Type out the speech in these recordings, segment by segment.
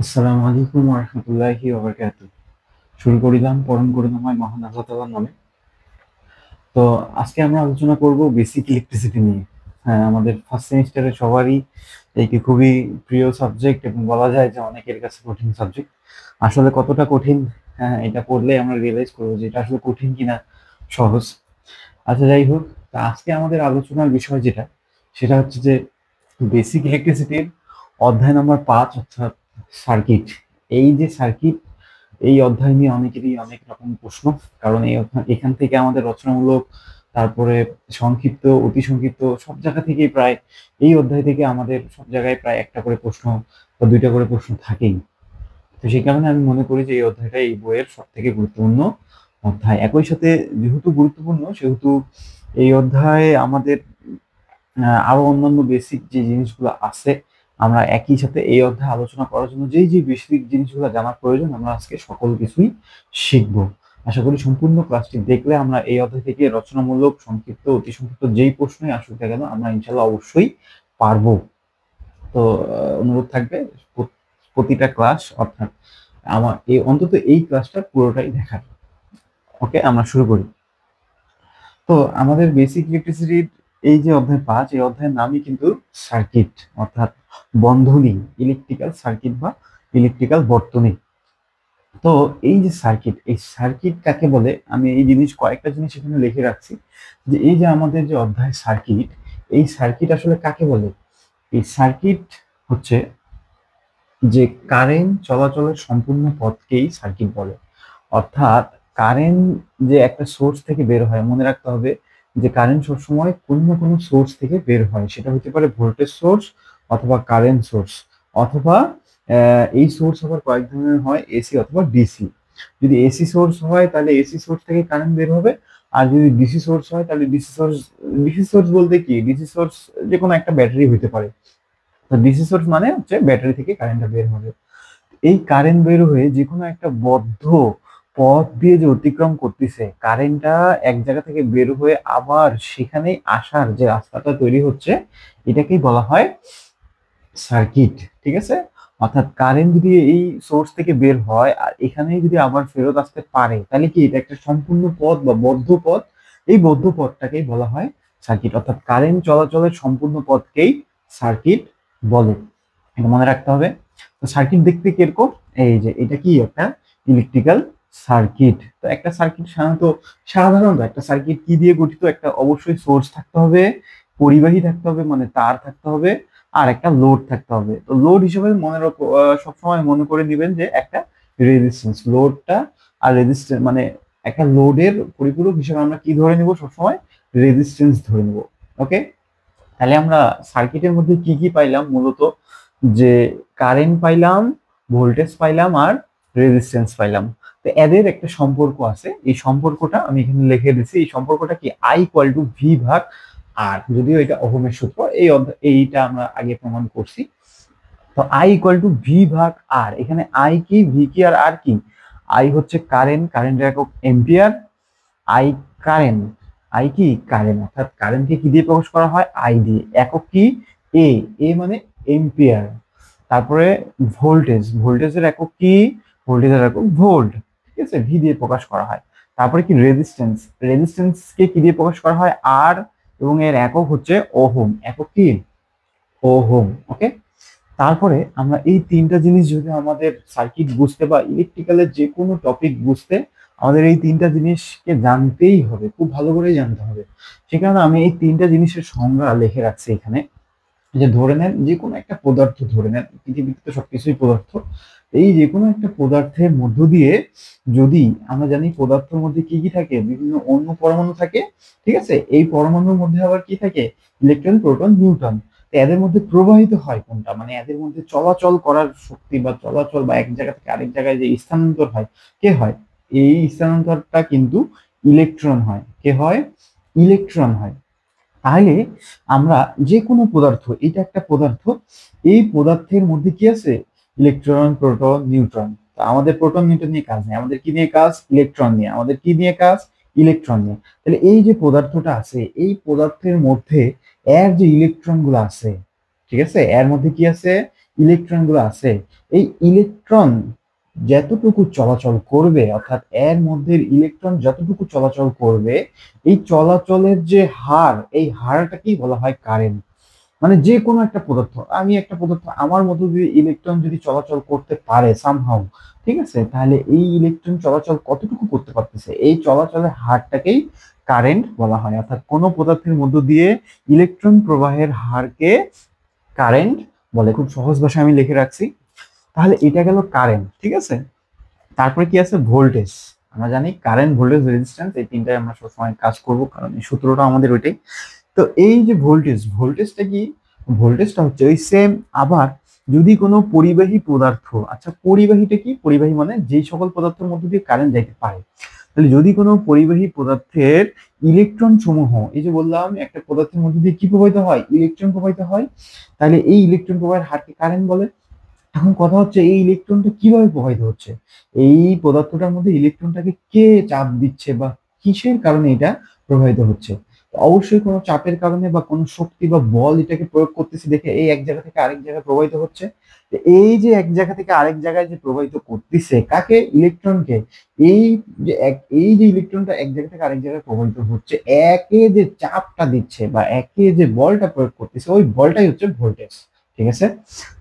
আসসালামু আলাইকুম ওয়া রাহমাতুল্লাহি ওয়া বারাকাতুহু। শুরু করিলাম পরম করুণাময় মহান আল্লাহ তাআলার নামে। তো আজকে আমরা আলোচনা করব বেসিক ইলেকট্রিসিটি নিয়ে। হ্যাঁ, আমাদের ফার্স্ট সেমিস্টারে সবারই এটি খুবই প্রিয় সাবজেক্ট এবং বলা যায় যে অনেকের কাছে কঠিন সাবজেক্ট। আসলে কতটা কঠিন, হ্যাঁ, এটা পড়লে আমরা রিয়ালাইজ করব যে এটা আসলে কঠিন কিনা সহজ। আচ্ছা, যাই হোক, তা আজকে আমাদের আলোচনার বিষয় যেটা, সেটা হচ্ছে যে বেসিক ইলেকট্রিসিটির অধ্যায় নম্বর ৫ অর্থাৎ সার্কিট। এই যে সার্কিট, এই অধ্যায় নিয়ে অনেকেরই অনেক রকম প্রশ্ন। কারণ এখান থেকে আমাদের রচনামূলক, তারপরে সংক্ষিপ্ত, অতি সংক্ষিপ্ত সব জায়গা থেকেই প্রায় এই অধ্যায় থেকে আমাদের সব জায়গায় প্রায় একটা করে প্রশ্ন বা ২ টা করে প্রশ্ন থাকেই। তো সেই কারণে আমি মনে করি যে এই অধ্যায়টা এই বইয়ের সবথেকে গুরুত্বপূর্ণ অধ্যায়। একই সাথে যেহেতু গুরুত্বপূর্ণ সেহেতু এই অধ্যায়ে আমাদের আরো অন্যান্য বেসিক যে জিনিসগুলো আছে, আমরা একই সাথে এই অধ্যায়ে আলোচনা করার জন্য যে বেসিক জিনিসগুলো জানার প্রয়োজন আমরা আজকে সকল কিছুই শিখব। আশা করি সম্পূর্ণ ক্লাসটি দেখলে আমরা এই অধ্যায় থেকে রচনামূলক, সংক্ষিপ্ত, অতি সংক্ষিপ্ত যেই প্রশ্নই আসুক না কেন আমরা ইনশাল্লাহ অবশ্যই পারবো। তো অনুরোধ থাকবে প্রতিটা ক্লাস অর্থাৎ আমার অন্তত এই ক্লাসটা পুরোটাই দেখার। ওকে, আমরা শুরু করি। তো আমাদের বেসিক ইলেকট্রিসিটির এই যে অধ্যায় ৫, এই অধ্যায়ের নামই কিন্তু সার্কিট, অর্থাৎ বন্ধনী, ইলেকট্রিক্যাল সার্কিট বা ইলেকট্রিক্যাল বর্তনী। তো এই যে সার্কিট, এই সার্কিট কাকে বলে আমি এই কয়েকটা জিনিস এখানে লিখে রাখছি যে এই যে আমাদের যে অধ্যায় সার্কিট, এই সার্কিট আসলে কাকে বলে। এই সার্কিট হচ্ছে যে কারেন্ট চলাচলের সম্পূর্ণ পথকেই সার্কিট বলে। অর্থাৎ কারেন্ট যে একটা সোর্স থেকে বের হয়, মনে রাখতে হবে যে কারেন্ট সবসময় কোনো না কোনো সোর্স থেকে বের হয়। সেটা হতে পারে ভোল্টেজ সোর্স অথবা কারেন্ট সোর্স, অথবা এই সোর্স আবার কয়েক ধরনের হয়, এসি অথবা ডিসি। যদি এসি সোর্স হয় তাহলে এসি সোর্স থেকে কারেন্ট বের হবে, আর যদি ডিসি সোর্স হয় তাহলে ডিসি সোর্স বলতে কি, ডিসি সোর্স যে কোনো একটা ব্যাটারি হতে পারে। তো ডিসি সোর্স মানে হচ্ছে ব্যাটারি থেকে কারেন্টটা বের হবে। এই কারেন্ট বের হয়ে যে কোনো একটা বদ্ধ পথ দিয়ে যে অতিক্রম করতেছে, কারেন্টটা এক জায়গা থেকে বের হয়ে আবার সেখানেই আসার যে রাস্তাটা তৈরি হচ্ছে, এটাকেই বলা হয় সার্কিট। ঠিক আছে? অর্থাৎ কারেন্ট যদি এই সোর্স থেকে বের হয় আর এখানেই যদি আবার ফেরত আসতে পারে, তাহলে কি এটা একটা সম্পূর্ণ পথ বা বদ্ধ পথ। এই বদ্ধ পথটাকেই বলা হয় সার্কিট, অর্থাৎ কারেন্ট চলাচলের সম্পূর্ণ পথকেই সার্কিট বলে। এটা মনে রাখতে হবে। তো সার্কিট দেখতে কিরকম, এই যে এটা কি একটা ইলেকট্রিক্যাল সার্কিট। তো একটা সার্কিট সাধারণত একটা সার্কিট কি দিয়ে গঠিত, একটা অবশ্যই সোর্স থাকতে হবে, পরিবাহী থাকতে হবে মানে তার থাকতে হবে, আর একটা লোড থাকতে হবে। তো লোড হিসেবে সবসময় মনে করে নেবেন যে একটা রেজিস্ট্যান্স, লোডটা আর রেজিস্ট্যান্স মানে একটা লোডের পরিপূরক হিসেবে আমরা কি ধরে নিব, সবসময় রেজিস্ট্যান্স ধরে নিব। ওকে, তাহলে আমরা সার্কিটের মধ্যে কি কি পাইলাম, মূলত যে কারেন্ট পাইলাম, ভোল্টেজ পাইলাম আর রেজিস্ট্যান্স পাইলাম। তো এদের একটা সম্পর্ক আছে, এই সম্পর্কটা আমি এখানে লিখে দিচ্ছি। এই সম্পর্কটা কি, আই ইকুয়াল টু ভি ভাগ আর, যদিও এটা ওহমের সূত্র, এইটা আমরা আগে প্রমাণ করছি। তো আই ইকুয়াল টু ভি ভাগ আর, এখানে আই কি, ভি কি আর আর কি। আই হচ্ছে কারেন্ট, কারেন্টের একক এম্পিয়ার। আই কারেন্ট, আই কি কারেন্ট, অর্থাৎ কারেন্টকে কি দিয়ে প্রকাশ করা হয়, আই দিয়ে। একক কি, এ, এ মানে এম্পিয়ার। তারপরে ভোল্টেজ, ভোল্টেজের একক কি, ভোল্টেজের একক ভোল্ট। ঠিক আছে, ভি দিয়ে প্রকাশ করা হয়। তারপরে কি রেজিস্ট্যান্স, রেজিস্ট্যান্সকে কি দিয়ে প্রকাশ করা হয়, আর, এবং এর একক হচ্ছে ওহম। একক কি, ওহম। ওকে, তারপরে আমরা এই তিনটা জিনিস যদি আমাদের সার্কিট বুঝতে বা ইলেকট্রিক্যালের যে কোনো টপিক বুঝতে, আমাদের এই তিনটা জিনিসকে জানতেই হবে, খুব ভালো করেই জানতে হবে। সে কারণে আমি এই তিনটা জিনিসের সংজ্ঞা লিখে রাখছি এখানে। যে ধরে নেন যে কোনো একটা পদার্থ, ধরে নেন পৃথিবীতে তো সবকিছুই পদার্থ, এই যে কোনো একটা পদার্থের মধ্য দিয়ে, যদি আমরা জানি পদার্থের মধ্যে কি কি থাকে, বিভিন্ন অণু পরমাণু থাকে। ঠিক আছে, এই পরমাণুর মধ্যে আবার কি থাকে, ইলেকট্রন, প্রোটন, নিউট্রন। তো এদের মধ্যে প্রবাহিত হয় কোনটা, মানে এদের মধ্যে চলাচল করার শক্তি বা চলাচল বা এক জায়গা থেকে আরেক জায়গায় যে স্থানান্তর হয়, কে হয়, এই স্থানান্তরটা কিন্তু ইলেকট্রন হয়। কে হয়, ইলেকট্রন হয়। তাহলে আমরা যে কোনো পদার্থ, এটা একটা পদার্থ, এই পদার্থের মধ্যে কি আছে, ইলেকট্রন, প্রোটন, নিউট্রন। তা আমাদের প্রোটন নিউট্রন নিয়ে কাজ নেই, আমাদের কি নিয়ে কাজ, ইলেকট্রন নিয়ে। আমাদের কি নিয়ে কাজ, ইলেকট্রন নিয়ে। তাহলে এই যে পদার্থটা আছে, এই পদার্থের মধ্যে এর যে ইলেকট্রন গুলো আছে, ঠিক আছে, এর মধ্যে কি আছে, ইলেকট্রন গুলো আছে, এই ইলেকট্রন যতটুকু চলাচল করবে, অর্থাৎ এর মধ্যে ইলেকট্রন যতটুকু চলাচল করবে, এই চলাচলের যে হার, এই হারটাকেই বলা হয় কারেন্ট। মানে যে কোনো একটা পদার্থ, আমি একটা পদার্থ আমার মধ্যে দিয়ে ইলেকট্রন যদি চলাচল করতে পারে সামহাউ, ঠিক আছে, তাহলে এই ইলেকট্রন চলাচল কতটুকু করতে পারতেছে, এই চলাচলের হারটাকেই কারেন্ট বলা হয়। অর্থাৎ কোনো পদার্থের মধ্য দিয়ে ইলেকট্রন প্রবাহের হারকে কারেন্ট বলে। খুব সহজ ভাষায় আমি লিখে রাখছি। তাহলে এটা গেল কারেন্ট, ঠিক আছে। তারপরে কি আছে, ভোল্টেজ। আমরা জানি কারেন্ট, ভোল্টেজ, রেজিস্ট্যান্স, এই তিনটায় আমরা সবসময় কাজ করব, কারণ এই সূত্রটা আমাদের ওইটাই। তো এই যে ভোল্টেজ, ভোল্টেজটা কি, ভোল্টেজটা হচ্ছে ওই সেম। আবার যদি কোনো পরিবাহী পদার্থ, আচ্ছা পরিবাহীটা কি, পরিবাহী মানে যেই সকল পদার্থের মধ্যে দিয়ে কারেন্ট যাইতে পারে, তাহলে যদি কোনো পরিবাহী পদার্থের ইলেকট্রন সমূহ, এই যে বললাম একটা পদার্থের মধ্যে দিয়ে কি প্রবাহিত হয়, ইলেকট্রন প্রবাহিত হয়, তাহলে এই ইলেকট্রন প্রবাহের হারকে কারেন্ট বলে। এখন কথা হচ্ছে এই ইলেকট্রনটা কিভাবে প্রবাহিত হচ্ছে, এই পদার্থটার মধ্যে ইলেকট্রনটাকে কে চাপ দিচ্ছে বা কিসের কারণে এটা প্রবাহিত হচ্ছে। অবশ্যই কোনো চাপের কারণে বা কোনো শক্তি বা বল এটাকে প্রয়োগ করতেছে দেখে এই এক জায়গা থেকে আরেক জায়গায় প্রবাহিত হচ্ছে। তো এই যে এক জায়গা থেকে আরেক জায়গায় যে প্রবাহিত করতেছে কাকে, ইলেকট্রনকে। এই এই যে ইলেকট্রনটা এক জায়গা থেকে আরেক জায়গায় প্রবাহিত হচ্ছে, একে যে চাপটা দিচ্ছে বা একে যে বলটা প্রয়োগ করতেছে, ওই বলটাই হচ্ছে ভোল্টেজ। ঠিক আছে।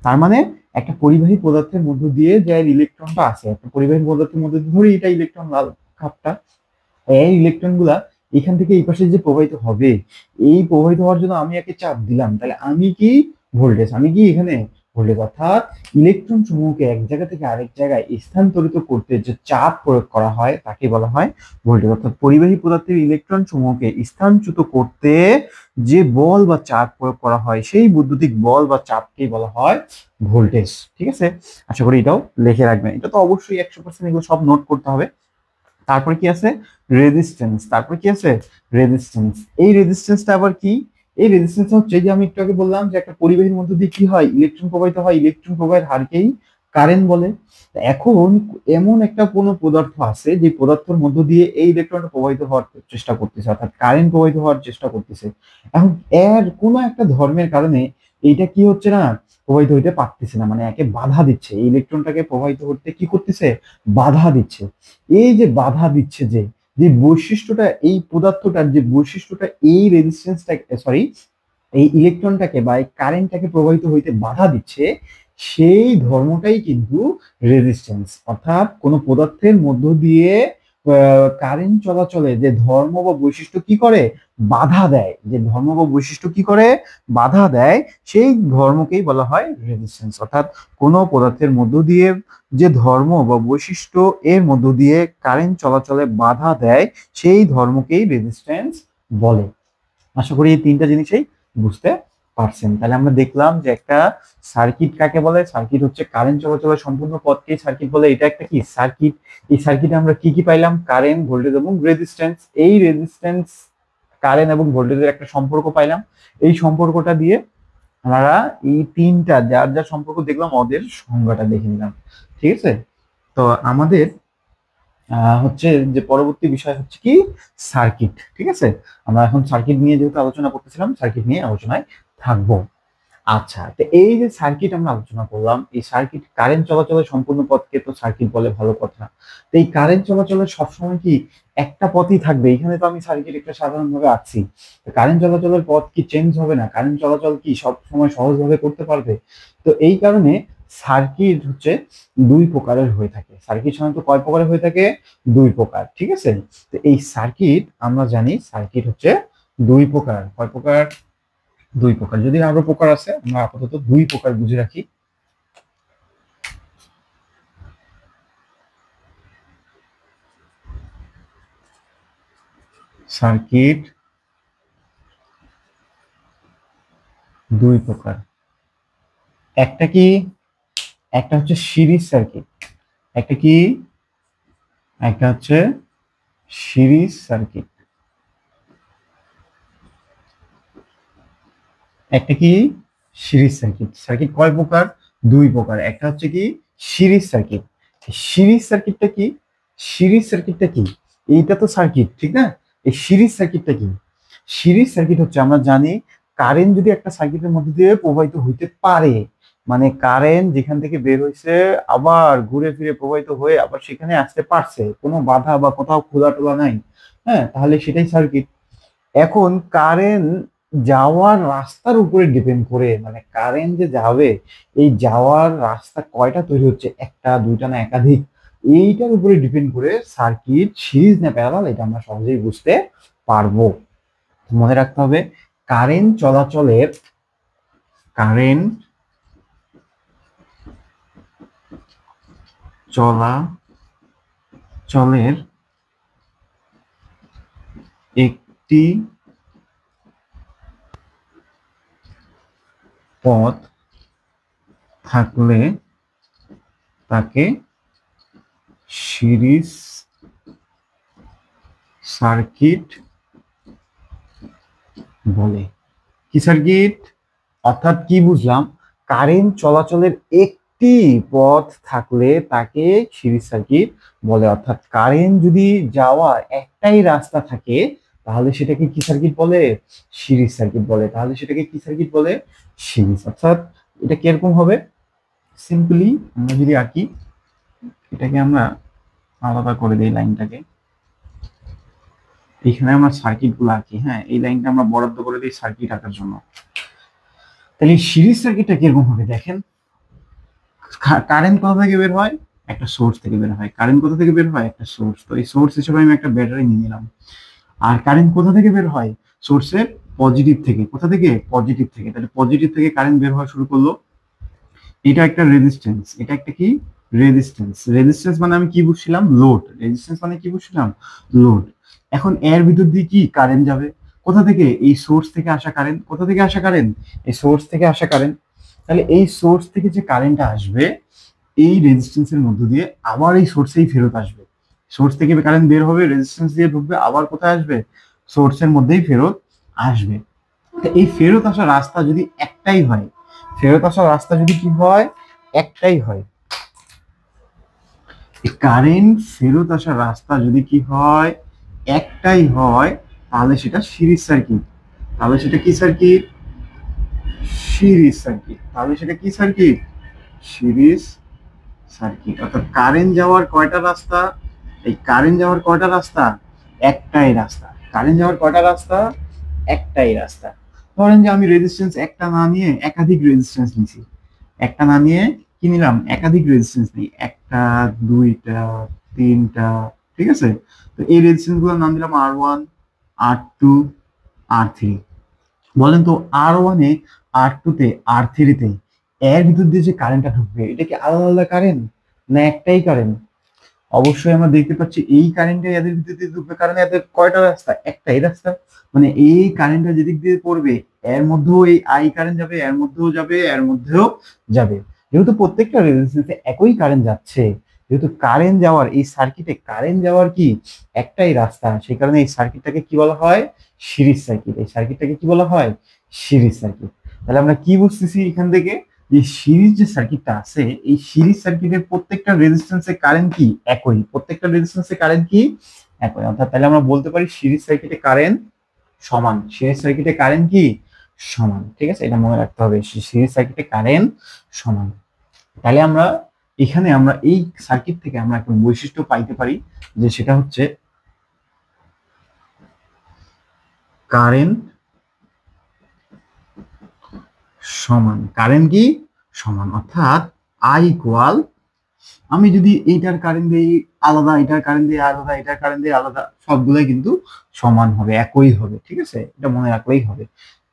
তার মানে একটা পরিবাহী পদার্থের মধ্য দিয়ে যে ইলেকট্রনটা আছে, একটা পরিবাহী পদার্থের মধ্যে দিয়ে ধরি এটা ইলেকট্রন, লাল খাপটা, এই ইলেকট্রন গুলা এখান থেকে এই পাশে যে প্রবাহিত হবে, এই প্রবাহিত হওয়ার জন্য আমি একে চাপ দিলাম, তাহলে আমি কি ভোল্টেজ, আমি কি এখানে ভোল্টেজ। অর্থাৎ ইলেকট্রন সমূহকে এক জায়গা থেকে আরেক জায়গায় স্থানান্তরিত করতে যে চাপ প্রয়োগ করা হয় তাকে বলা হয় ভোল্টেজ। অর্থাৎ পরিবাহী পদার্থের ইলেকট্রন সমূহকে স্থানচ্যুত করতে যে বল বা চাপ প্রয়োগ করা হয়, সেই বৈদ্যুতিক বল বা চাপকেই বলা হয় ভোল্টেজ। ঠিক আছে, আশা করি এটাও লিখে রাখবেন। এটা তো অবশ্যই 100% এগুলো সব নোট করতে হবে। তারপরে কি আছে, রেজিস্ট্যান্স। তারপরে কি আছে, রেজিস্ট্যান্স। এই রেজিস্ট্যান্সটা আবার কি, এই রেজিস্ট্যান্স হচ্ছে যে আমি একটু আগে বললাম যে একটা পরিবাহীর মধ্যে দিয়ে কি হয়, ইলেকট্রন প্রবাহিত হয়, ইলেকট্রন প্রবাহের হারকেই কারেন্ট বলে। এখন এমন একটা কোনো পদার্থ আছে যে পদার্থের মধ্য দিয়ে এই ইলেকট্রনটা প্রবাহিত হওয়ার চেষ্টা করতেছে, অর্থাৎ কারেন্ট প্রবাহিত হওয়ার চেষ্টা করতেছে। এখন এর কোনো একটা ধর্মের কারণে এইটা কি হচ্ছে না, প্রবাহিত হইতে পারতেছে না, মানে একে বাধা দিচ্ছে, এই ইলেকট্রনটাকে প্রবাহিত করতে কি করতেছে, বাধা দিচ্ছে। এই যে বাধা দিচ্ছে, যে যে বৈশিষ্ট্যটা এই পদার্থটার, যে বৈশিষ্ট্যটা এই রেজিস্ট্যান্সটা, সরি, এই ইলেকট্রনটাকে বা এই কারেন্টটাকে প্রবাহিত হইতে বাধা দিচ্ছে, সেই ধর্মটাই কিন্তু রেজিস্ট্যান্স। অর্থাৎ কোন পদার্থের মধ্য দিয়ে কারেন্ট চলাচলে যে ধর্ম বা বৈশিষ্ট্য কি করে, বাধা দেয়, যে ধর্ম বা বৈশিষ্ট্য কি করে, বাধা দেয়, সেই ধর্মকেই বলা হয় রেজিস্ট্যান্স। অর্থাৎ কোন পদার্থের মধ্য দিয়ে যে ধর্ম বা বৈশিষ্ট্য এর মধ্য দিয়ে কারেন্ট চলাচলে বাধা দেয়, সেই ধর্মকেই রেজিস্ট্যান্স বলে। আশা করি এই তিনটা জিনিসই বুঝতে পারছেন। তাহলে আমরা দেখলাম যে একটা সার্কিট কাকে বলে, সার্কিট হচ্ছে কারেন্ট চলাচলের সম্পূর্ণ পথকে সার্কিট বলে। এটা একটা কি সার্কিট, এই সার্কিটে আমরা কি কি পাইলাম, কারেন্ট, ভোল্টেজ এবং রেজিস্ট্যান্স। এই রেজিস্ট্যান্স, কারেন্ট এবং ভোল্টেজের একটা সম্পর্ক পাইলাম। এই সম্পর্কটা দিয়ে আমরা এই তিনটা যার যার সম্পর্ক দেখলাম, ওদের সংজ্ঞাটা দেখে নিলাম। ঠিক আছে। তো আমাদের হচ্ছে যে পরবর্তী বিষয় হচ্ছে কি, সার্কিট। ঠিক আছে, আমরা এখন সার্কিট নিয়ে যেহেতু আলোচনা করতেছিলাম, সার্কিট নিয়ে আলোচনায় থাকবো। আচ্ছা, তো এই যে সার্কিট আমরা আলোচনা করলাম, এই সার্কিট কারেন্ট চলাচলের সম্পূর্ণ পথকে তো সার্কিট বলে, ভালো কথা। তো এই কারেন্ট চলাচলের সবসময় কি একটা পথই থাকবে, এখানে তো আমি সার্কিট একটা সাধারণভাবে আঁকছি। কারেন্ট চলাচলের পথ কি চেঞ্জ হবে না, কারেন্ট চলাচল কি সব সময় সহজভাবে করতে পারবে। তো এই কারণে সার্কিট হচ্ছে দুই প্রকারের হয়ে থাকে। সার্কিট সাধারণত কয় প্রকারের হয়ে থাকে, দুই প্রকার। ঠিক আছে। তো এই সার্কিট আমরা জানি সার্কিট হচ্ছে দুই প্রকার। কয় প্রকার, দুই প্রকার। যদি আরো প্রকার আছে, আমরা আপাতত দুই প্রকার বুঝে রাখি। সার্কিট দুই প্রকার। একটা কি, একটা হচ্ছে সিরিজ সার্কিট। একটা কি, একটা হচ্ছে সিরিজ সার্কিট। একটা কি, সিরিজ সার্কিট। সার্কিট কয় প্রকার, দুই প্রকার। একটা হচ্ছে কি সিরিজ সার্কিট। সিরিজ সার্কিটটা কি, সিরিজ সার্কিটটা কি, এইটা তো সার্কিট ঠিক না, এই সিরিজ সার্কিটটা কি, সিরিজ সার্কিট হচ্ছে আমরা জানি কারেন্ট যদি একটা সার্কিটের মধ্যে দিয়ে প্রবাহিত হইতে পারে, মানে কারেন্ট যেখান থেকে বের হয়েছে আবার ঘুরে ফিরে প্রবাহিত হয়ে আবার সেখানে আসতে পারছে, কোনো বাধা বা কোথাও খোলা টোলা নাই। হ্যাঁ, তাহলে সেটাই সার্কিট। এখন কারেন্ট যাওয়ার রাস্তার উপরে ডিপেন্ড করে, মানে কারেন্ট যে যাবে এই যাওয়ার রাস্তা কয়টা তৈরি হচ্ছে, একটা দুইটা না একাধিক, এইটার উপরে ডিপেন্ড করে সার্কিট সিরিজ না প্যারালাল এটা আমরা সহজেই বুঝতে পারবো। মনে রাখতে হবে কারেন্ট চলাচলের একটি পথ থাকলে তাকে সিরিজ সার্কিট বলে। কি সার্কিট? অর্থাৎ কি বুঝলাম, কারেন্ট চলাচলের একটি পথ থাকলে তাকে সিরিজ সার্কিট বলে। অর্থাৎ কারেন্ট যদি যাওয়ার একটাই রাস্তা থাকে তাহলে সেটাকে কি সার্কিট বলে? সিরিজ সার্কিট বলে। তাহলে সেটাকে কি সার্কিট বলে? সিরিজ। অর্থাৎ এটা কিরকম হবে, সিম্পলি আমরা যদি আঁকি, এটাকে আমরা আলাদা করে দিই লাইনটাকে, এখানে আমরা সার্কিট গুলো আঁকি। হ্যাঁ, এই লাইনটা আমরা বরাদ্দ করে দিই সার্কিট আঁকার জন্য। তাহলে সিরিজ সার্কিটটা কিরকম হবে দেখেন, কারেন্ট কোথা থেকে বের হয়? একটা সোর্স থেকে বের হয়। কারেন্ট কোথা থেকে বের হয়? একটা সোর্স। তো এই সোর্স হিসেবে আমি একটা ব্যাটারি নিয়ে নিলাম। আর কারেন্ট কোথা থেকে বের হয়? সোর্সের পজিটিভ থেকে। কোথা থেকে? পজিটিভ থেকে। তাহলে পজিটিভ থেকে কারেন্ট বের হওয়া শুরু করলো। এটা একটা রেজিস্ট্যান্স, এটা একটা কি? রেজিস্ট্যান্স। রেজিস্ট্যান্স মানে আমি কি বুঝছিলাম? লোড। রেজিস্ট্যান্স মানে কি বুঝছিলাম? লোড। এখন এর ভিতর দিয়ে কি কারেন্ট যাবে? কোথা থেকে? এই সোর্স থেকে আসা কারেন্ট। কোথা থেকে আসা কারেন্ট? এই সোর্স থেকে আসা কারেন্ট। তাহলে এই সোর্স থেকে যে কারেন্টটা আসবে এই রেজিস্ট্যান্সের মধ্য দিয়ে আবার এই সোর্সেই ফেরত আসবে। সোর্স থেকে কারেন্ট বের হবে, রেজিস্ট্যান্স দিয়ে ঢুকবে, আবার কোথায় আসবে? সোর্সের মধ্যেই ফেরত আসবে। এই ফেরত আসার রাস্তা যদি একটাই হয়, ফেরত আসার রাস্তা যদি কি হয়? একটাই হয়, কারেন্ট ফেরত আসার রাস্তা যদি কি হয়? একটাই হয়, তাহলে সেটা সিরিজ সার্কিট। তাহলে সেটা কি সার্কিট? Series circuit. তাহলে সেটা কি সার্কিট? Series circuit. অর্থাৎ কারেন্ট যাওয়ার কয়টা রাস্তা? এই কারেন্ট যাওয়ার কয়টা রাস্তা? একটাই রাস্তা। কারেন্ট যাওয়ার কয়টা রাস্তা? একটাই রাস্তা। ধরেন যে আমি রেজিস্ট্যান্স একটা না নিয়ে একাধিক রেজিস্ট্যান্স নিছি। একটা না নিয়ে কি নিলাম? একাধিক রেজিস্ট্যান্স নিই, একটা দুইটা তিনটা, ঠিক আছে। তো এই রেজিস্ট্যান্স গুলোর নাম দিলাম R1, R2, R3। বলেন তো R1 এ, R2 তে, R3 তে এর ভিতর দিয়ে যে কারেন্টটা ঢুকবে এটা কি আলাদা আলাদা কারেন্ট না একটাই কারেন্ট? অবশ্যই আমরা দেখতে পাচ্ছি এই কারেন্টটা এদের ভিতর দিয়ে ঢুকবে, কারণ এদের কয়টা রাস্তা? একটাই রাস্তা। মানে এই কারেন্টটা যেদিক দিয়ে পড়বে এর মধ্যেও এই আই কারেন্ট যাবে, এর মধ্যেও যাবে, এর মধ্যেও যাবে। যেহেতু প্রত্যেকটা রেজিস্ট্যান্সে একই কারেন্ট যাচ্ছে, যেহেতু কারেন্ট যাওয়ার এই সার্কিটে কারেন্ট যাওয়ার কি একটাই রাস্তা, সেই কারণে এই সার্কিটটাকে কি বলা হয়? Series circuit. এই সার্কিটটাকে কি বলা হয়? Series circuit. তাহলে আমরা কি বুঝতেছি এখান থেকে? যে সিরিজ যে সার্কিটটা আছে এই সিরিজ সার্কিটের প্রত্যেকটা রেজিস্ট্যান্সে কারেন্ট কি একই, প্রত্যেকটা রেজিস্ট্যান্সে কারেন্ট কি একই। অর্থাৎ তাহলে আমরা বলতে পারি সিরিজ সার্কিটে কারেন্ট সমান। সিরিজ সার্কিটে কারেন্ট কি সমান, ঠিক আছে, এটা মনে রাখতে হবে, সিরিজ সার্কিটে কারেন্ট সমান। তাহলে আমরা এখানে আমরা এই সার্কিট থেকে আমরা একটা বৈশিষ্ট্য পাইতে পারি, যে সেটা হচ্ছে কারেন্ট সমান। কারেন্ট কি সমান, অর্থাৎ আই ইকুয়াল, আমি যদি এইটার কারেন্ট দিই আলাদা, এটার কারেন্ট দিয়ে আলাদা, এটার কারেন্ট দিয়ে আলাদা, সবগুলোই কিন্তু সমান হবে, একই হবে, ঠিক আছে, এটা মনে রাখলেই হবে,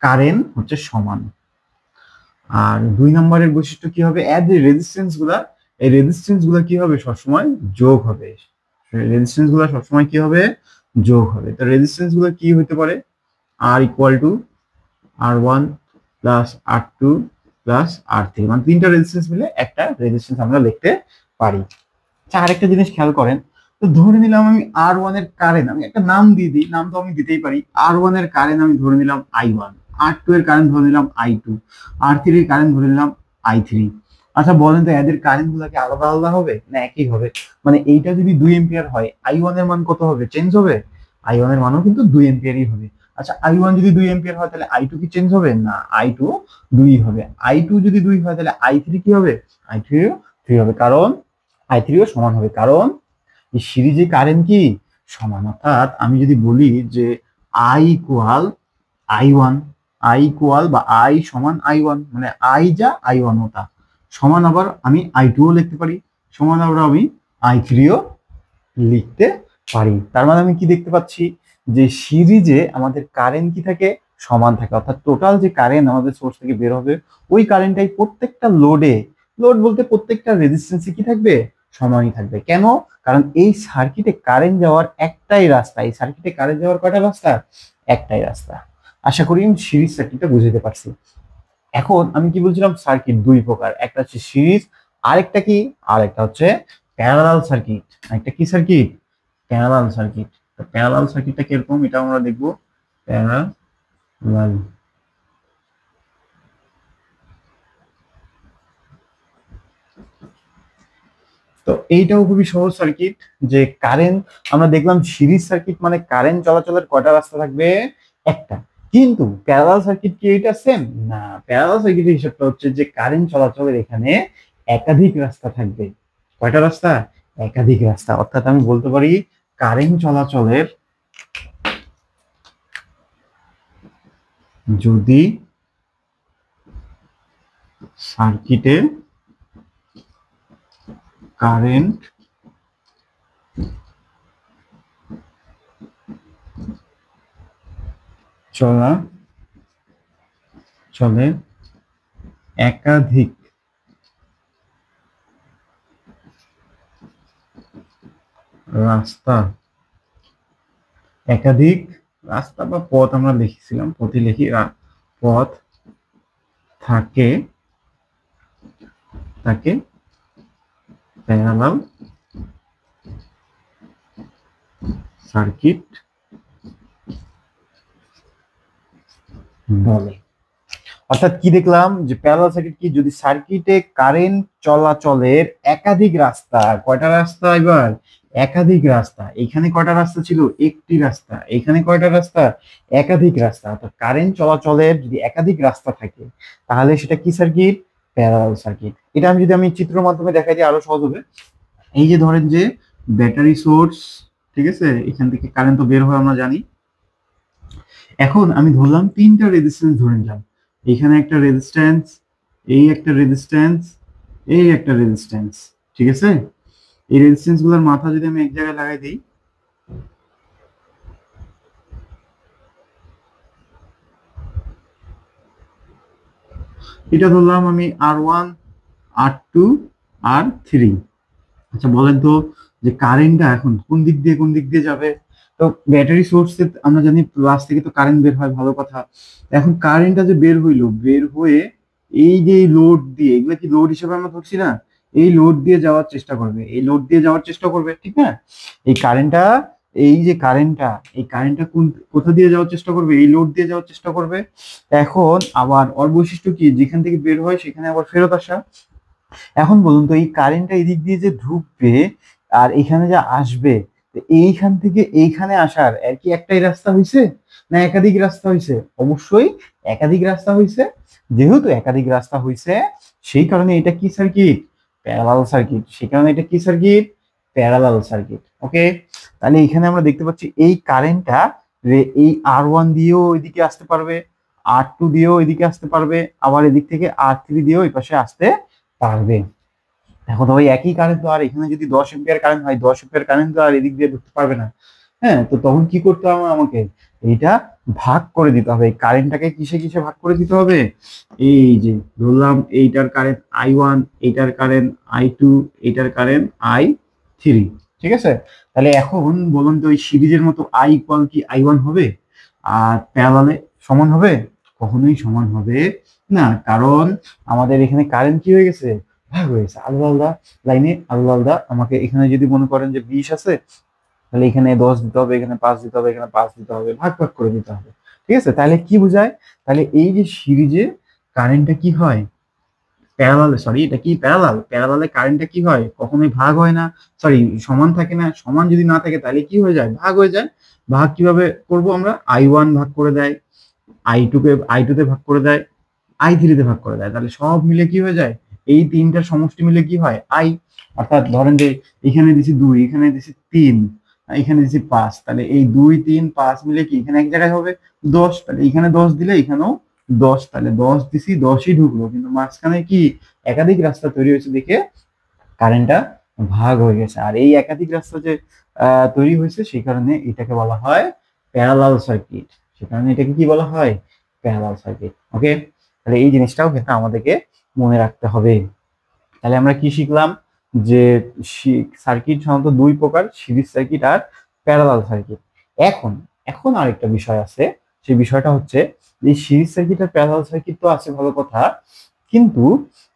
কারেন্ট হচ্ছে সমান। আর 2 নম্বরের বৈশিষ্ট্য কি হবে? এর যে রেজিস্ট্যান্স গুলা, এই রেজিস্ট্যান্স গুলা কি হবে? সবসময় যোগ হবে। রেজিস্ট্যান্স গুলা সবসময় কি হবে? যোগ হবে। তো রেজিস্ট্যান্স গুলো কি হতে পারে? আর equal to R1 plus R2 plus R3, মানে তিনটা রেজিস্ট্যান্স মিলে একটা রেজিস্ট্যান্স আমরা লিখতে পারি। আচ্ছা, আরেকটা জিনিস খেয়াল করেন, তো ধরে নিলাম আমি R1 এর কারেন্ট, আমি একটা নাম দিয়ে দিই, নাম তো আমি দিতেই পারি। R1 এর কারেন্ট আমি ধরে নিলাম I1, R2 এর কারেন্ট ধরে নিলাম I2, R3 এর কারেন্ট ধরে নিলাম I3। আচ্ছা বলেন তো এদের কারেন্ট গুলা কি আলাদা আলাদা হবে না একই হবে? মানে এইটা যদি 2 এম্পিয়ার হয় I1 এর মান কত হবে? চেঞ্জ হবে? I1 এর মানও কিন্তু 2 এম্পিয়ারই হবে। আচ্ছা I1 যদি 2 এম্পিয়ার হয় তাহলে I2 কি চেঞ্জ হবে না, I2 2 হবে। I2 যদি 2 হয় তাহলে I3 কি হবে, I3 3 হবে, কারণ I3 ও সমান হবে, কারণ এই সিরিজে কারেন্ট কি সমান। অর্থাৎ আমি যদি বলি যে I equal I1, I equal বা I সমান I1, মানে I যা I1 ওটা সমান, আবার আমি I2 ও লিখতে পারি, সমান আবার আমি I3 ও লিখতে পারি। তার মানে আমি কি দেখতে পাচ্ছি যে সিরিজে আমাদের কারেন্ট কি থাকে, সমান থাকে। অর্থাৎ টোটাল যে কারেন্ট আমাদের সোর্স থেকে বের হবে ওই কারেন্টটাই প্রত্যেকটা লোডে, লোড বলতে প্রত্যেকটা রেজিস্ট্যান্সে কি থাকবে, সমানই থাকবে। কেন, কারণ এই সার্কিটে কারেন্ট যাওয়ার একটাই রাস্তা, এই সার্কিটে কারেন্ট যাওয়ার কয়টা রাস্তা, একটাই রাস্তা। আশা করি আমি সিরিজ সার্কিটটা বুঝতে পারছি। এখন আমি কি বলছিলাম, সার্কিট দুই প্রকার, একটা হচ্ছে সিরিজ, আরেকটা কি, আরেকটা হচ্ছে প্যারালাল সার্কিট। একটা কি সার্কিট, প্যারালাল সার্কিট। তো প্যারালাল সার্কিটটা কিরকম এটা আমরা দেখবো, প্যারালাল। তো এইটাও খুবই সহজ সার্কিট, যে কারেন্ট আমরা দেখলাম সিরিজ সার্কিট মানে কারেন্ট চলাচলের কয়টা রাস্তা থাকবে, একটা। কিন্তু প্যারালাল সার্কিট কি এটা সেম না, প্যারালাল সার্কিটের হিসাবটা হচ্ছে যে কারেন্ট চলাচলের এখানে একাধিক রাস্তা থাকবে। কয়টা রাস্তা, একাধিক রাস্তা। অর্থাৎ আমি বলতে পারি কারেন্ট চলাচলের যদি সার্কিটে কারেন্ট চলে একাধিক রাস্তা, একাধিক রাস্তা বা পথ আমরা লিখেছিলাম, পথে লিখি, পথ থাকে, তাকে প্যারালাল সার্কিট বলে। অর্থাৎ কি দেখলাম যে প্যারালাল সার্কিট কি, যদি সার্কিটে কারেন্ট চলাচলের একাধিক রাস্তা, কয়টা রাস্তা, এবার একাধিক রাস্তা। এখানে কয়টা রাস্তা ছিল, একটি রাস্তা। এখানে কয়টা রাস্তা, একাধিক রাস্তা। অর্থাৎ কারেন্ট চলাচলের যদি একাধিক রাস্তা থাকে তাহলে সেটা কি সার্কিট, প্যারালাল সার্কিট। এটা আমি চিত্রের মাধ্যমে দেখাই দিই আরো সহজ হবে। এই যে ধরেন যে ব্যাটারি সোর্স, ঠিক আছে, এখান থেকে কারেন্ট তো বের হয় আমরা জানি। এখন আমি ধরলাম তিনটা রেজিস্ট্যান্স ধরে নিলাম, এখানে একটা রেজিস্ট্যান্স, এই একটা রেজিস্ট্যান্স, এই একটা রেজিস্ট্যান্স, ঠিক আছে। এই রেজিস্ট্যান্স গুলোর মাথা যদি আমি এক জায়গায় লাগাই দিই, এটা ধরলাম আমি R1, R2, R3। আচ্ছা বলেন তো যে কারেন্টটা এখন কোন দিক দিয়ে কোন দিক দিয়ে যাবে। তো ব্যাটারি সোর্সে আমরা জানি প্লাস থেকে তো কারেন্ট বের হয়, ভালো কথা। এখন কারেন্টটা যে বের হইলো, বের হয়ে এই যে লোড দিয়ে, এগুলো কি লোড হিসেবে আমরা ধরছি না, এই লোড দিয়ে যাওয়ার চেষ্টা করবে, এই লোড দিয়ে যাওয়ার চেষ্টা করবে, ঠিক না। এই কারেন্টটা, এই যে কারেন্টটা, এই কারেন্টটা কোথা দিয়ে যাওয়ার চেষ্টা করবে, এই লোড দিয়ে যাওয়ার চেষ্টা করবে। এখন আবার ওর বৈশিষ্ট্য কি, যেখান থেকে বের হয় সেখানে আবার ফেরত আসা। এখন বলুন তো এই কারেন্টটা এদিক দিয়ে যে ঢুকবে আর এখানে যে আসবে, তো এইখান থেকে এইখানে আসার আর কি একটাই রাস্তা হয়েছে না একাধিক রাস্তা হয়েছে, অবশ্যই একাধিক রাস্তা হয়েছে। যেহেতু একাধিক রাস্তা হয়েছে সেই কারণে এটা কি সার্কিট, প্যারালাল সার্কিট। সেই কারণে এটা কি সার্কিট, প্যারালাল সার্কিট। ওকে, তাহলে এখানে আমরা দেখতে পাচ্ছি এই কারেন্টটা এই R1 দিয়েও এদিকে আসতে পারবে, R2 দিয়েও এদিকে আসতে পারবে, আবার এদিক থেকে R3 দিয়েও এই পাশে আসতে পারবে। এখন ওই একই কারেন্ট তো আর এখানে যদি 10 এম্পিয়ার কারেন্ট হয়, 10 এম্পিয়ার কারেন্ট তো আর এদিক দিয়ে ঢুকতে পারবে না। হ্যাঁ, তো তখন কি করতে হবে আমাকে, এইটা ভাগ করে দিতে হবে, কারেন্টটাকে কিসে কিসে ভাগ করে দিতে হবে। এই যে ধরলাম এইটার কারেন্ট I1, এইটার কারেন্ট I2, এইটার কারেন্ট I3, ঠিক আছে। তাহলে এখন বলুন তো ওই সিরিজের মতো I ইকুয়াল কি I1 হবে, আর প্যারালালে সমান হবে, কখনোই সমান হবে না। কারণ আমাদের এখানে কারেন্ট কি হয়ে গেছে, ভাগ হয়েছে, আলাদা আলাদা লাইনে আলাদা আলাদা। আমাকে এখানে যদি মনে করেন যে 20 আছে, তাহলে এখানে 10 দিতে হবে, এখানে 5 দিতে হবে, এখানে 5 দিতে হবে, ভাগ ভাগ করে দিতে হবে, ঠিক আছে। তাহলে কি বোঝায়, তাহলে এই যে সিরিজে কারেন্টটা কি হয়, প্যারালালে, সরি এটা কি প্যারালাল, প্যারালালে কারেন্টটা কি হয়, কখনোই ভাগ হয় না, সরি সমান থাকে না, সমান যদি না থাকে তাহলে কি হয়ে যায়, ভাগ হয়ে যায়। ভাগ কিভাবে করব আমরা, I1 ভাগ করে দেয়, I2 তে ভাগ করে দেয়, I3 তে ভাগ করে দেয়, তাহলে সব মিলে কি হয়ে যায়, এই তিনটার সমষ্টি মিলে কি হয় আই। অর্থাৎ ধরেন যে এখানে দিছি 2, এখানে দিছি 3, এখানে দিছি 5, তাহলে এই 2 3 5 মিলে কি এখানে এক জায়গায় হবে 10, তাহলে এখানে 10 দিলে এখানেও 10, তাহলে 10 দিছি 10ই ঢুকলো, কিন্তু মাঝখানে কি একাধিক রাস্তা তৈরি হয়েছে দেখে কারেন্টটা ভাগ হয়ে গেছে। আর এই একাধিক রাস্তা যে তৈরি হয়েছে সেই কারণে এটাকে বলা হয় প্যারালাল সার্কিট, সে কারণে এটাকে কি বলা হয়, প্যারালাল সার্কিট। ওকে, তাহলে এই জিনিসটাও কিন্তু আমাদেরকে মনে রাখতে হবে। তাহলে আমরা কি শিখলাম, যে সার্কিট সাধারণত দুই প্রকার, series circuit are parallel circuit. এখন এখন আরেকটা বিষয় আছে, সেই বিষয়টা হচ্ছে এই series circuit are parallel circuit তো আছে ভালো কথা, কিন্তু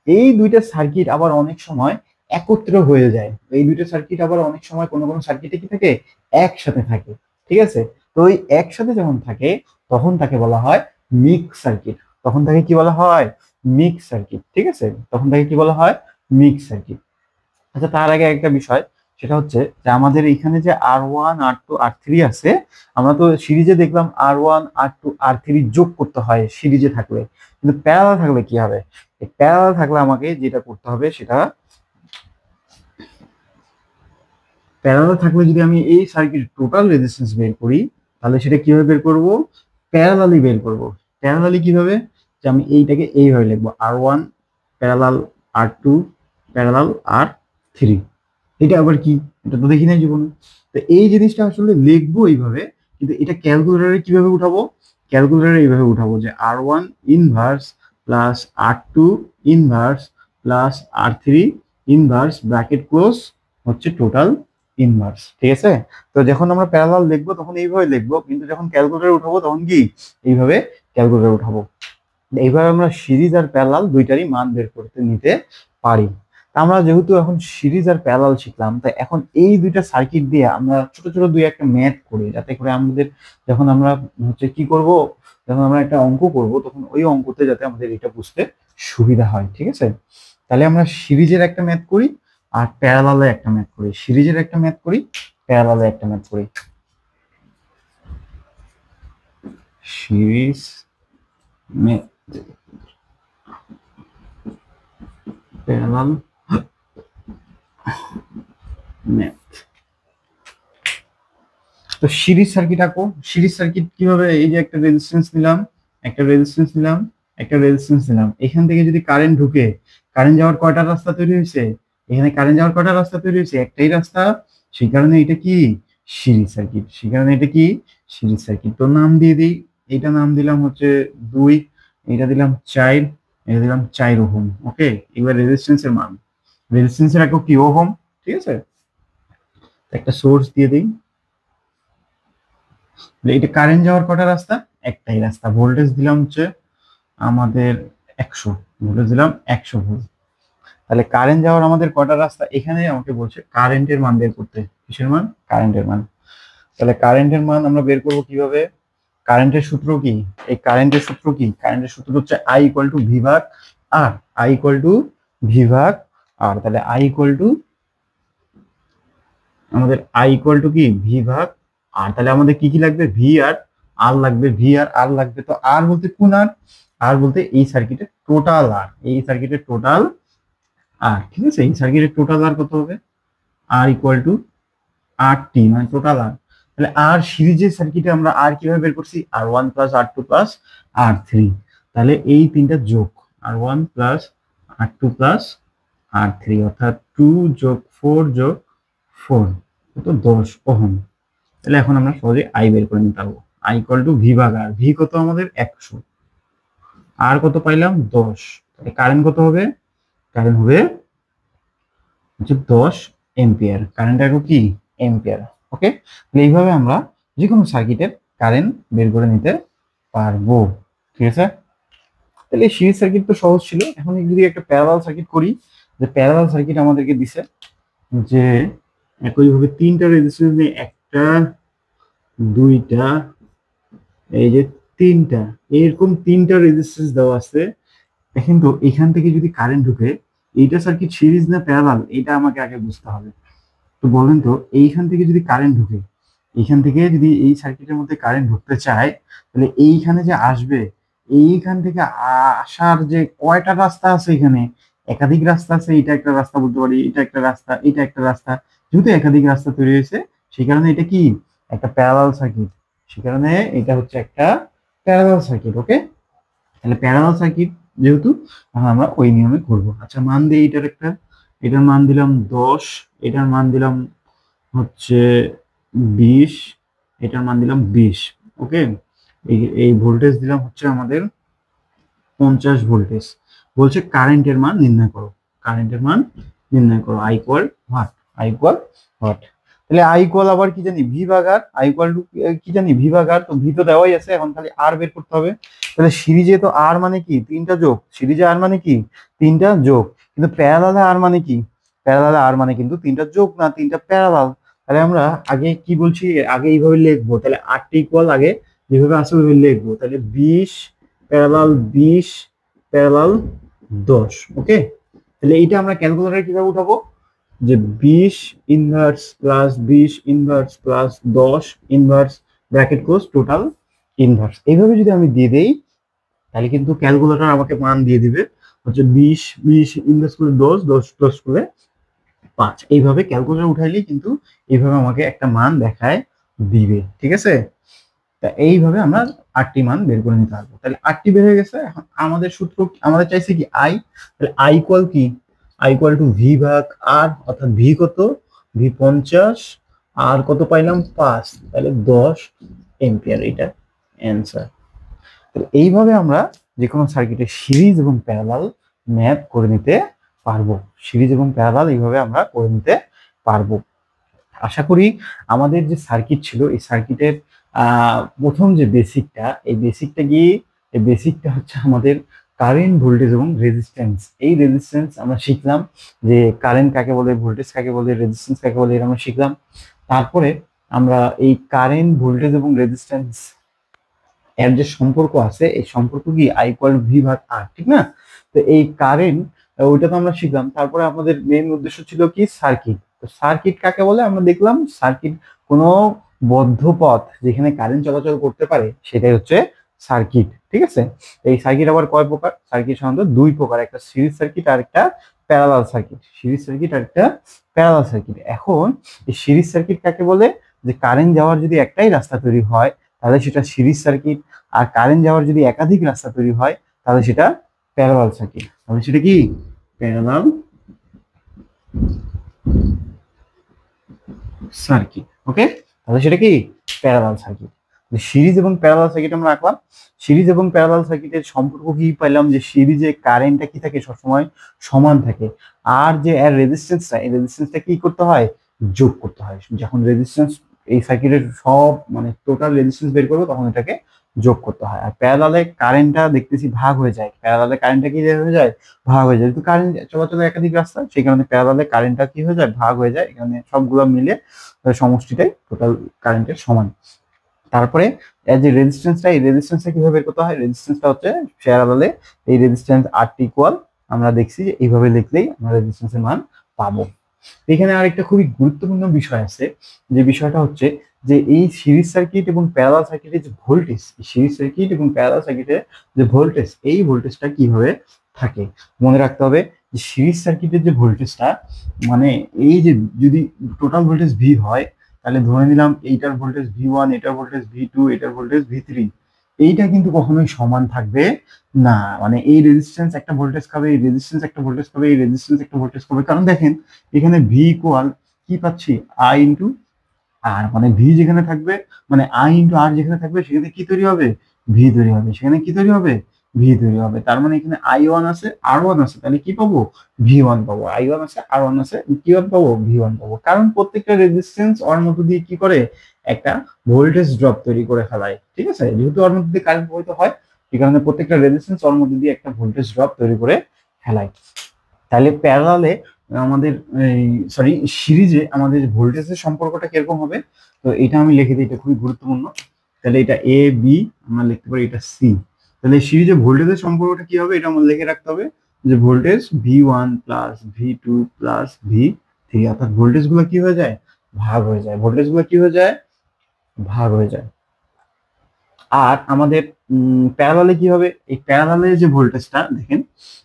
এই দুইটা সার্কিট আবার অনেক সময় একত্র হয়ে যায়, এই দুইটা সার্কিট আবার অনেক সময় কোনো কোনো সার্কিটে কি থাকে, একসাথে থাকে। ঠিক আছে, তো ওই একসাথে যখন থাকে তখন তাকে বলা হয় মিক্স সার্কিট, তখন তাকে কি বলা হয়, মিক্স সার্কিট। ঠিক আছে, তখন তাকে কি বলা হয়, মিক্স সার্কিট। আচ্ছা, তার আগে একটা বিষয়, সেটা হচ্ছে যে আমাদের এখানে যে R1 R2 R3 আছে, আমরা তো সিরিজে দেখলাম R1 R2 R3 যোগ করতে হয় সিরিজে থাকলে, কিন্তু প্যারালাল থাকলে কি হবে, প্যারালাল থাকলে আমাকে যেটা করতে হবে সেটা, প্যারালাল থাকলে যদি আমি এই সার্কিট টোটাল রেজিস্ট্যান্স বের করি, তাহলে সেটা কিভাবে বের করব, প্যারালালি বের করব। প্যারালালি কিভাবে, যে আমি এইটাকে এইভাবে লিখবো, R1 parallel R2 parallel R3। এটা আবার কি, এটা তো দেখি নাই জীবনে। তো এই জিনিসটা আসলে লিখবো এইভাবে, কিন্তু এটা ক্যালকুলেটরে কিভাবে উঠাবো, ক্যালকুলেটরে এইভাবে উঠাবো যে R1 inverse plus R2 inverse plus R3 inverse bracket close হচ্ছে টোটাল ইনভার্স। ঠিক আছে, তো যখন আমরা প্যারালাল লিখবো তখন এইভাবে লিখবো, কিন্তু যখন ক্যালকুলেটরে উঠাবো তখন কি এইভাবে ক্যালকুলেটরে উঠাবো। এইভাবে আমরা সিরিজ আর প্যারালাল দুইটারই মান বের করতে নিতে পারি। আমরা যেহেতু এখন সিরিজ আর প্যারালাল শিখলাম, তাই এখন এই দুইটা সার্কিট দিয়ে আমরা ছোট ছোট দুই একটা ম্যাথ করি, যাতে করে আমাদের যখন আমরা হচ্ছে কি করব, যখন আমরা একটা অঙ্ক করব তখন ওই অঙ্কতে যাতে আমাদের এটা বুঝতে সুবিধা হয়। ঠিক আছে, তাহলে আমরা সিরিজের একটা ম্যাথ করি আর প্যারালালে একটা ম্যাথ করি, সিরিজের একটা ম্যাথ করি, প্যারালালে একটা ম্যাথ করি। Series math, parallel math. তো সিরিজ সার্কিট আঁকো। সিরিজ সার্কিট কিভাবে, এই যে একটা রেজিস্ট্যান্স নিলাম, একটা রেজিস্ট্যান্স নিলাম, একটা রেজিস্ট্যান্স নিলাম, এখান থেকে যদি কারেন্ট ঢুকে, কারেন্ট যাওয়ার কয়টা রাস্তা তৈরি হয়েছে, এখানে কারেন্ট যাওয়ার কয়টা রাস্তা তৈরি হয়েছে, একটাই রাস্তা, সেই কারণে এটা কি সিরিজ সার্কিট, সেই কারণে এটা কি সিরিজ সার্কিট। তো নাম দিয়ে দিই, এইটা নাম দিলাম হচ্ছে 2, এটা দিলাম 4, এটা দিলাম 4 ওহম। ওকে, এবার রেজিস্ট্যান্সের মান, রেজিস্ট্যান্সের একক কি ওহম। ঠিক আছে, একটা সোর্স দিয়ে দিই, এটা কারেন্ট যাওয়ার কটা রাস্তা, একটাই রাস্তা, ভোল্টেজ দিলাম হচ্ছে আমাদের 100, ভোল্টেজ দিলাম 100 ভোল্ট। তাহলে কারেন্ট যাওয়ার আমাদের কটা রাস্তা, এখানে আমাকে বলছে কারেন্টের মান বের করতে, কিসের মান, কারেন্টের মান। তাহলে কারেন্টের মান আমরা বের করব কিভাবে, কারেন্টের সূত্র কি, এই কারেন্টের সূত্র কি, কারেন্টের সূত্র হচ্ছে I ইকুয়াল টু ভি ভাগ আর, I ইকুয়াল টু ভি ভাগ আর। তাহলে I ইকুয়াল টু, আমাদের I ইকুয়াল টু কি ভি ভাগ আর, তাহলে আমাদের কি কি লাগবে, ভি আর আর লাগবে, ভি আর আর লাগবে। তো আর বলতে কোন আর, আর বলতে এই সার্কিটের টোটাল আর, এই সার্কিটের টোটাল আর। ঠিক আছে, এই সার্কিটের টোটাল আর কত হবে, আর ইকুয়াল টু আর টি, মানে টোটাল আর। তাহলে আর সিরিজের সার্কিটে আমরা আর কিভাবে বের করছি, R1 plus R2 plus R3, তাহলে এই তিনটা যোগ, R1 plus R2 plus R3, অর্থাৎ 2 যোগ 4 যোগ 4 কত 10 ওহম। তাহলে এখন আমরা সহজে আই বের করে নিতে পারবো, আই ইকুয়াল টু ভি ভাগ আর, ভি কত আমাদের 100, আর কত পাইলাম 10, তাহলে কারেন্ট কত হবে, কারেন্ট হবে হচ্ছে 10 এম্পিয়ার, কারেন্ট একক কি এম্পিয়ার। ওকে, তাহলে এইভাবে আমরা যে কোনো সার্কিটের কারেন্ট বের করে নিতে পারবো। ঠিক আছে, তাহলে সিরিজ সার্কিট তো সহজ ছিল। এখন যদি একটা প্যারালাল সার্কিট করি, যে প্যারালাল সার্কিট আমাদেরকে দিছে যে একইভাবে তিনটা রেজিস্ট্যান্স নিয়ে, একটা, দুইটা, এই যে তিনটা, এরকম তিনটা রেজিস্ট্যান্স দেওয়া আছে, দেখেন তো এখান থেকে যদি কারেন্ট ঢুকে, এইটা সার্কিট সিরিজ না প্যারালাল, এটা আমাকে আগে বুঝতে হবে। তো বলেন তো এইখান থেকে যদি কারেন্ট ঢুকে, এইখান থেকে যদি এই সার্কিটের মধ্যে কারেন্ট ঢুকতে চায়, তাহলে এইখানে যে আসবে, এইখান থেকে আসার যে কয়টা রাস্তা আছে এখানে, একাধিক রাস্তা আছে। এটা একটা রাস্তা বলতে পারি, এটা একটা রাস্তা, এটা একটা রাস্তা। যেহেতু একাধিক রাস্তা তৈরি হয়েছে, সেই কারণে এটা কি একটা প্যারালাল সার্কিট। সে কারণে এটা হচ্ছে একটা প্যারালাল সার্কিট। ওকে, তাহলে প্যারালাল সার্কিট যেহেতু, এখন আমরা ওই নিয়মে করব। আচ্ছা, মান দিই এটার একটা, এটার মান দিলাম 10, এটার মান দিলাম হচ্ছে 20, এটার মান দিলাম 20। ওকে, এই ভোল্টেজ দিলাম হচ্ছে আমাদের 50 ভোল্টেজ। বলছে কারেন্টের মান নির্ণয় করো, কারেন্টের মান নির্ণয় করো। I equal what, I equal what. তাহলে আই ইকুয়াল আবার কি জানি, ভি ভাগ আর। আই ইকুয়াল টু কি জানি, ভি ভাগ আর। তো ভি তো দেওয়াই আছে, এখন খালি আর বের করতে হবে। তাহলে সিরিজে তো আর মানে কি তিনটা যোগ, সিরিজে আর মানে কি তিনটা যোগ, কিন্তু প্যারালালে আর মানে কি, প্যারালালে আর মানে কিন্তু তিনটা যোগ না, তিনটা প্যারালাল। তাহলে আমরা আগে কি বলছি, আগে এইভাবে লিখবো। তাহলে আর টি ইকুয়াল আগে যেভাবে আছে ওইভাবে লিখবো। তাহলে 20 প্যারালাল 20 প্যারালাল 10। ওকে, তাহলে এইটা আমরা ক্যালকুলেটরে কিভাবে উঠাবো, যে 20 inverse plus 20 inverse plus 10 inverse bracket close total inverse, এইভাবে যদি আমি দিয়ে দেই, তাহলে কিন্তু ক্যালকুলেটর আমাকে মান দিয়ে দিবে হচ্ছে 20 20 ইনভার্স করে 10 10 10 করে 5। এইভাবে ক্যালকুলেটর উঠাইলেই কিন্তু এইভাবে আমাকে একটা মান দেখায় দিবে। ঠিক আছে, তা এইভাবে আমরা আটটি মান বের করে নিতে পারবো। তাহলে আটটি বের হয়ে গেছে। এখন আমাদের সূত্র আমাদের চাইছে কি আই, তাহলে আই ইকুয়াল কি, আই ইকুয়াল টু ভি ভাগ আর, অর্থাৎ ভি কত, ভি 50, আর কত পাইলাম 5, তাহলে 10 এম্পিয়ার। এটা অ্যান্সার। তাহলে এইভাবে আমরা যে কোনো সার্কিটের সিরিজ এবং প্যারালাল ম্যাপ করে নিতে পারবো। সিরিজ এবং প্যারালাল এইভাবে আমরা করে নিতে পারবো। আশা করি আমাদের যে সার্কিট ছিল, এই সার্কিটের প্রথম যে বেসিকটা, এই বেসিকটা কি, এই বেসিকটা হচ্ছে আমাদের কারেন্ট, ভোল্টেজ এবং রেজিস্ট্যান্স। এই রেজিস্ট্যান্স আমরা শিখলাম, যে কারেন্ট কাকে বলে, ভোল্টেজ কাকে বলে, রেজিস্ট্যান্স কাকে বলে, এটা আমরা শিখলাম। তারপরে আমরা এই কারেন্ট, ভোল্টেজ এবং রেজিস্ট্যান্স এর যে সম্পর্ক আছে, এই সম্পর্ক কি আই ইকুয়াল ভি ভাগ আর, ঠিক না? তো এই কারেন্ট, ওইটা তো আমরা শিখলাম। তারপরে আমাদের মেইন উদ্দেশ্য ছিল কি, সার্কিট। তো সার্কিট কাকে বলে আমরা দেখলাম, সার্কিট কোনো বদ্ধ পথ যেখানে কারেন্ট চলাচল করতে পারে, সেটাই হচ্ছে সার্কিট। ঠিক আছে, এই সার্কিট আবার কয় প্রকার, সার্কিট সাধারণত দুই প্রকার, একটা সিরিজ সার্কিট আর একটা প্যারালাল সার্কিট। সিরিজ সার্কিট আর একটা প্যারালাল সার্কিট। এখন এই সিরিজ সার্কিট কাকে বলে, যে কারেন্ট যাওয়ার যদি একটাই রাস্তা তৈরি হয়, তাহলে সেটা সিরিজ সার্কিট। আর কারেন্ট যাওয়ার যদি একাধিক রাস্তা তৈরি হয়, তাহলে সেটা প্যারালাল সার্কিট। তাহলে সেটা কি প্যারালাল সার্কিট। ওকে, তাহলে সেটা কি প্যারালাল সার্কিট। সিরিজ এবং প্যারালাল সার্কিট আমরা আঁকলাম। সিরিজ এবং প্যারালাল সার্কিটের সম্পর্ক কি পাইলাম, যে সিরিজে কারেন্টটা কি থাকে, সবসময় সমান থাকে। আর যে এর রেজিস্ট্যান্সটা, এই রেজিস্ট্যান্সটা কি করতে হয়, যোগ করতে হয়। যখন রেজিস্ট্যান্স, এই সার্কিটের সব মানে টোটাল রেজিস্ট্যান্স বের করবো, তখন এটাকে যোগ করতে হয়। আর প্যারালালে কারেন্টটা দেখতেছি ভাগ হয়ে যায়, প্যারালালে কারেন্টটা কি হয়ে যায়, ভাগ হয়ে যায়। যেহেতু কারেন্ট চলাচলের একাধিক রাস্তা, সেই কারণে প্যারালালে কারেন্টটা কি হয়ে যায়, ভাগ হয়ে যায়। এখানে সবগুলো মিলে সমষ্টিটাই টোটাল কারেন্টের সমান। তারপরে এর যে রেজিস্ট্যান্সটা, এই রেজিস্ট্যান্সটা কিভাবে বের করতে হয়, রেজিস্ট্যান্সটা হচ্ছে প্যারালালে এই রেজিস্ট্যান্স আর টি ইকুয়াল, আমরা দেখছি যে এইভাবে লিখলেই আমরা রেজিস্ট্যান্সের মান পাবো। এখানে আরেকটা খুবই গুরুত্বপূর্ণ বিষয় আছে, যে বিষয়টা হচ্ছে যে এই সিরিজ সার্কিট এবং প্যারালাল সার্কিটের যে ভোল্টেজ, সিরিজ সার্কিট এবং প্যারালাল সার্কিটের যে ভোল্টেজ, এই ভোল্টেজটা কিভাবে থাকে। মনে রাখতে হবে যে সিরিজ সার্কিটের যে ভোল্টেজটা, মানে এই যে যদি টোটাল ভোল্টেজ ভি হয়, তাহলে ধরে নিলাম এইটার ভোল্টেজ ভি ওয়ান, এটার ভোল্টেজ ভি টু, এটার ভোল্টেজ ভি থ্রি, এইটা কিন্তু কখনোই সমান থাকবে না। মানে এই রেজিস্ট্যান্স একটা ভোল্টেজ খাবে, এই রেজিস্ট্যান্স একটা ভোল্টেজ খাবে, এই রেজিস্ট্যান্স একটা ভোল্টেজ খাবে। কারণ দেখেন এখানে ভি ইকুয়াল কি পাচ্ছি, আই ইন্টু আর, মানে ভি যেখানে থাকবে, মানে আই ইন্টু আর যেখানে থাকবে, সেখানে কি তৈরি হবে, ভি তৈরি হবে। সেখানে কি তৈরি হবে, ভি তৈরি হবে। তার মানে এখানে আই ওয়ান আছে, আর ওয়ান আছে, তাহলে কি পাবো, ভি ওয়ান পাবো। আই ওয়ান আছে, আর ওয়ান আছে, কি ওয়ান পাবো, ভি ওয়ান পাবো। কারণ প্রত্যেকটা রেজিস্ট্যান্স ওর মধ্যে দিয়ে কি করে, একটা ভোল্টেজ ড্রপ তৈরি করে ফেলায়। ঠিক আছে, যেহেতু ওর মধ্যে দিয়ে কারেন্ট প্রবাহিত হয়, সেই কারণে প্রত্যেকটা রেজিস্ট্যান্স ওর মধ্যে দিয়ে একটা ভোল্টেজ ড্রপ তৈরি করে ফেলায়। তাহলে প্যারালালে আমাদের এই, সরি, সিরিজে আমাদের ভোল্টেজের সম্পর্কটা কিরকম হবে, তো এটা আমি লিখে দিই, এটা খুবই গুরুত্বপূর্ণ। তাহলে এটা এ বি, আমরা লিখতে পারি এটা সি। তাহলে এই সিরিজে ভোল্টেজের সম্পর্কটা কি হবে, এটা আমার লিখে রাখতে হবে যে voltage V1 plus V2 plus V3, অর্থাৎ ভোল্টেজ গুলো কি হয়ে যায়, ভাগ হয়ে যায়, ভোল্টেজ গুলো কি হয়ে যায়, ভাগ হয়ে যায়। আর আমাদের প্যারালালে কি হবে, এই প্যারালালে যে ভোল্টেজটা দেখেন,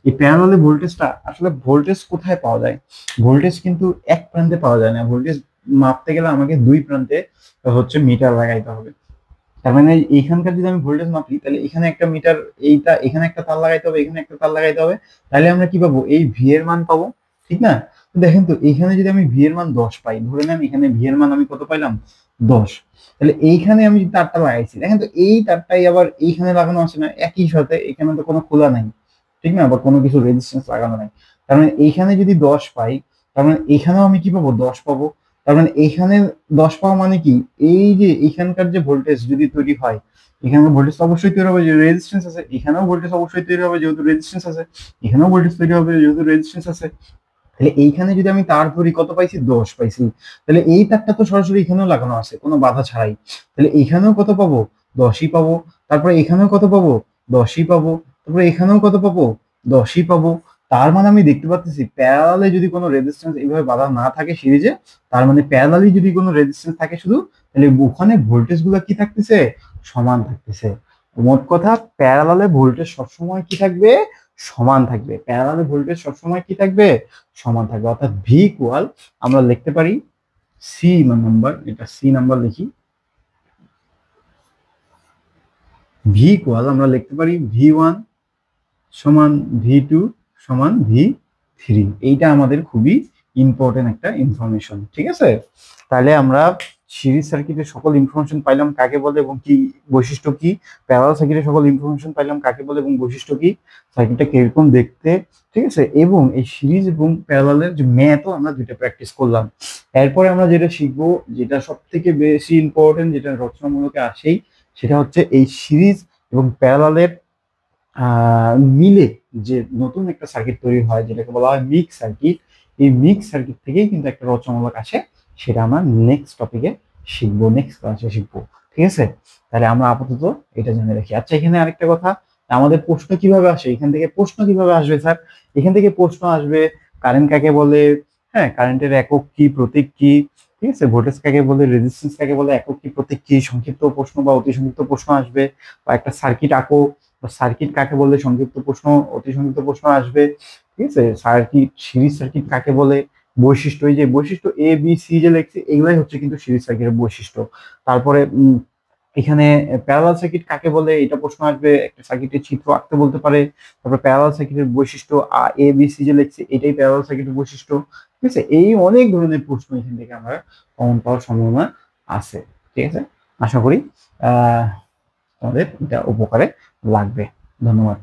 এই প্যারালালে ভোল্টেজটা আসলে ভোল্টেজ কোথায় পাওয়া যায়, ভোল্টেজ কিন্তু এক প্রান্তে পাওয়া যায় না, ভোল্টেজ মাপতে গেলে আমাকে দুই প্রান্তে হচ্ছে মিটার লাগাইতে হবে। তার মানে এইখানকার যদি আমি ভোল্টেজ মাপি, তাহলে এখানে একটা মিটার, এইটা এখানে একটা তার লাগাইতে হবে, এখানে একটা তার লাগাইতে হবে, তাহলে আমরা কি পাবো, এই ভি এর মান পাবো, ঠিক না? তো দেখেন তো এখানে যদি আমি ভি এর মান 10 পাই, ধরে নেন এখানে ভি এর মান আমি কত পাইলাম, 10। তাহলে এইখানে আমি যে তারটা লাগাইছি, দেখেন তো এই তারটাই আবার এইখানে লাগানো আছে না একই সাথে, এখানে তো কোনো খোলা নাই, ঠিক না, বা কোনো কিছু রেজিস্ট্যান্স লাগানো নাই। তার মানে এইখানে যদি 10 পাই, তার মানে এখানেও আমি কি পাবো, 10 পাবো। তার মানে এখানে 10 পাওয়া মানে কি, এই যে এখানকার যে ভোল্টেজ যদি তৈরি হয়, এখানে ভোল্টেজ অবশ্যই তৈরি হবে, যে রেজিস্ট্যান্স আছে, এখানেও ভোল্টেজ অবশ্যই তৈরি হবে যেহেতু রেজিস্ট্যান্স আছে, এখানেও ভোল্টেজ তৈরি হবে যেহেতু রেজিস্ট্যান্স আছে। তাহলে এইখানে যদি আমি তার ধরি কত পাইছি, 10 পাইছি। তাহলে এই তারটা তো সরাসরি এখানেও লাগানো আছে কোনো বাধা ছাড়াই, তাহলে এখানেও কত পাবো, 10ই পাবো। তারপরে এখানেও কত পাবো, 10ই পাবো। তারপরে এখানেও কত পাবো, 10ই পাবো। তার মানে আমি দেখতে পাচ্ছি প্যারালালে যদি কোনো রেজিস্ট্যান্স এইভাবে বাধা না থাকে সিরিজে, তার মানে প্যারালালি যদি কোনো রেজিস্ট্যান্স থাকে শুধু, তাহলে ওখানে ভোল্টেজ গুলো কি থাকতেছে, সমান থাকতেছে। মোট কথা প্যারালালে ভোল্টেজ সবসময় কি থাকবে, সমান থাকবে, প্যারালালে ভোল্টেজ সবসময় কি থাকবে, সমান থাকবে। অর্থাৎ ভি ইকুয়াল আমরা লিখতে পারি সি নাম্বার, এটা সি নাম্বার লিখি, ভি ইকুয়াল আমরা লিখতে পারি V1 সমান V2 সমান V3। এইটা আমাদের খুবই ইম্পর্টেন্ট একটা ইনফরমেশন, ঠিক আছে? তাহলে আমরা সিরিজ সার্কিটের সকল ইনফরমেশন পাইলাম কাকে বলে এবং কি বৈশিষ্ট্য কি, প্যারালাল সার্কিটের সকল ইনফরমেশন পাইলাম কাকে বলে এবং বৈশিষ্ট্য কি, সার্কিটটা কিরকম দেখতে, ঠিক আছে? এবং এই সিরিজ এবং প্যারালালের যে ম্যাথও আমরা দুইটা প্র্যাকটিস করলাম। এরপরে আমরা যেটা শিখবো, যেটা সব থেকে বেশি ইম্পর্টেন্ট, যেটা রচনামূলকে আসেই, সেটা হচ্ছে এই সিরিজ এবং প্যারালালের মিলে যে নতুন একটা সার্কিট তৈরি হয় যেটাকে বলা হয় মিক্স সার্কিট। এই মিক্স সার্কিট থেকেই কিন্তু একটা রচনামূলক আসে, সেটা আমরা নেক্সট টপিকে শিখবো, নেক্সট ক্লাসে শিখবো, ঠিক আছে? তাহলে আমরা আপাতত এটা জেনে রাখি। আচ্ছা, এখানে আরেকটা কথা, আমাদের প্রশ্ন কিভাবে আসে, এখান থেকে প্রশ্ন কিভাবে আসবে স্যার? এখান থেকে প্রশ্ন আসবে কারেন্ট কাকে বলে, হ্যাঁ কারেন্টের একক কি, প্রতীক কি, ঠিক আছে, ভোল্টেজ কাকে বলে, রেজিস্ট্যান্স কাকে বলে, একক কি প্রতীক কি, সংক্ষিপ্ত প্রশ্ন বা অতি সংক্ষিপ্ত প্রশ্ন আসবে, বা একটা সার্কিট আঁকো, সার্কিট কাকে বলে সংক্ষিপ্ত প্রশ্ন, অতি সংক্ষিপ্ত প্রশ্ন আসবে, ঠিক আছে? সার্কিট, সিরিজ সার্কিট কাকে বলে, বৈশিষ্ট্য, এই যে বৈশিষ্ট্য এ বি সি যে লেখছে এগুলাই হচ্ছে কিন্তু সিরিজ সার্কিটের বৈশিষ্ট্য। তারপরে এখানে প্যারালাল সার্কিট কাকে বলে এটা প্রশ্ন আসবে, একটা সার্কিটের চিত্র আঁকতে বলতে পারে। তারপর প্যারালাল সার্কিটের বৈশিষ্ট্য এ বি সি যে লেখছে এটাই প্যারালাল সার্কিটের বৈশিষ্ট্য, ঠিক আছে? এই অনেক ধরনের প্রশ্ন এখান থেকে আমরা কমন পাওয়ার সম্ভাবনা আছে, ঠিক আছে? আশা করি আহ তোমাদের এটা উপকারে লাগবে। ধন্যবাদ।